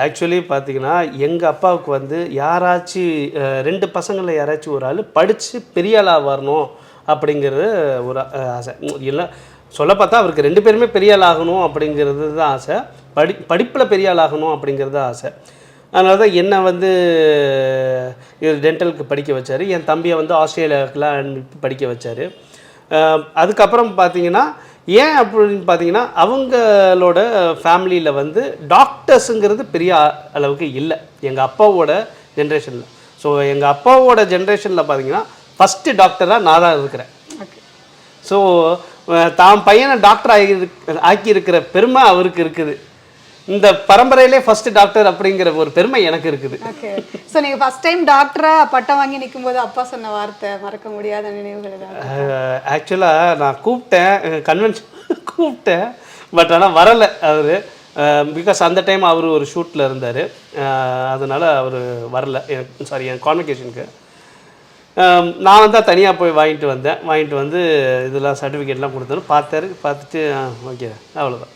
Actually பார்த்தீங்கன்னா, எங்கள் அப்பாவுக்கு வந்து யாராச்சும் 2 பசங்களில் யாராச்சும் ஒரு ஆள் படித்து பெரிய ஆளாக வரணும் அப்படிங்கிறது ஒரு ஆசை. இல்லை சொல்ல பார்த்தா அவருக்கு 2 பேருமே பெரிய ஆள் ஆகணும் அப்படிங்கிறது தான் ஆசை. படிப்பில் பெரிய ஆள் ஆகணும் அப்படிங்கிறது தான் ஆசை. அதனால தான் என்னை வந்து டென்டலுக்கு படிக்க வச்சார். என் தம்பியை வந்து ஆஸ்திரேலியாவுக்குலாம் அனுப்பி படிக்க வச்சார். அதுக்கப்புறம் பார்த்தீங்கன்னா, ஏன் அப்படின்னு பார்த்தீங்கன்னா, அவங்களோட ஃபேமிலியில் வந்து டாக்டர்ஸுங்கிறது பெரிய அளவுக்கு இல்லை எங்கள் அப்பாவோட ஜென்ரேஷனில். ஸோ எங்கள் அப்பாவோட ஜென்ரேஷனில் பார்த்தீங்கன்னா ஃபஸ்ட்டு டாக்டராக நான் தான் இருக்கிறேன். ஸோ தான் பையனை டாக்டர் ஆக்கியிருக்கிற பெருமை அவருக்கு இருக்குது. இந்த பரம்பரையிலே ஃபஸ்ட்டு டாக்டர் அப்படிங்கிற ஒரு பெருமை எனக்கு இருக்குது. ஓகே. ஸோ நீங்கள் ஃபஸ்ட் டைம் டாக்டராக பட்டம் வாங்கி நிற்கும்போது அப்பா சொன்ன வார்த்தை மறக்க முடியாத நினைவுகள் ஏதாவது? ஆக்சுவலாக நான் கன்வென்ஷன் கூப்பிட்டேன். பட் ஆனால் வரலை அவர். பிகாஸ் அந்த டைம் அவர் ஒரு ஷூட்டில் இருந்தார். அதனால் அவர் வரல என் கான்வெகேஷனுக்கு. நான் வந்து தனியாக போய் வாங்கிட்டு வந்து இதெல்லாம் சர்டிஃபிகேட்லாம் கொடுத்தாரு. பார்த்துட்டு ஓகே அவ்வளோதான்.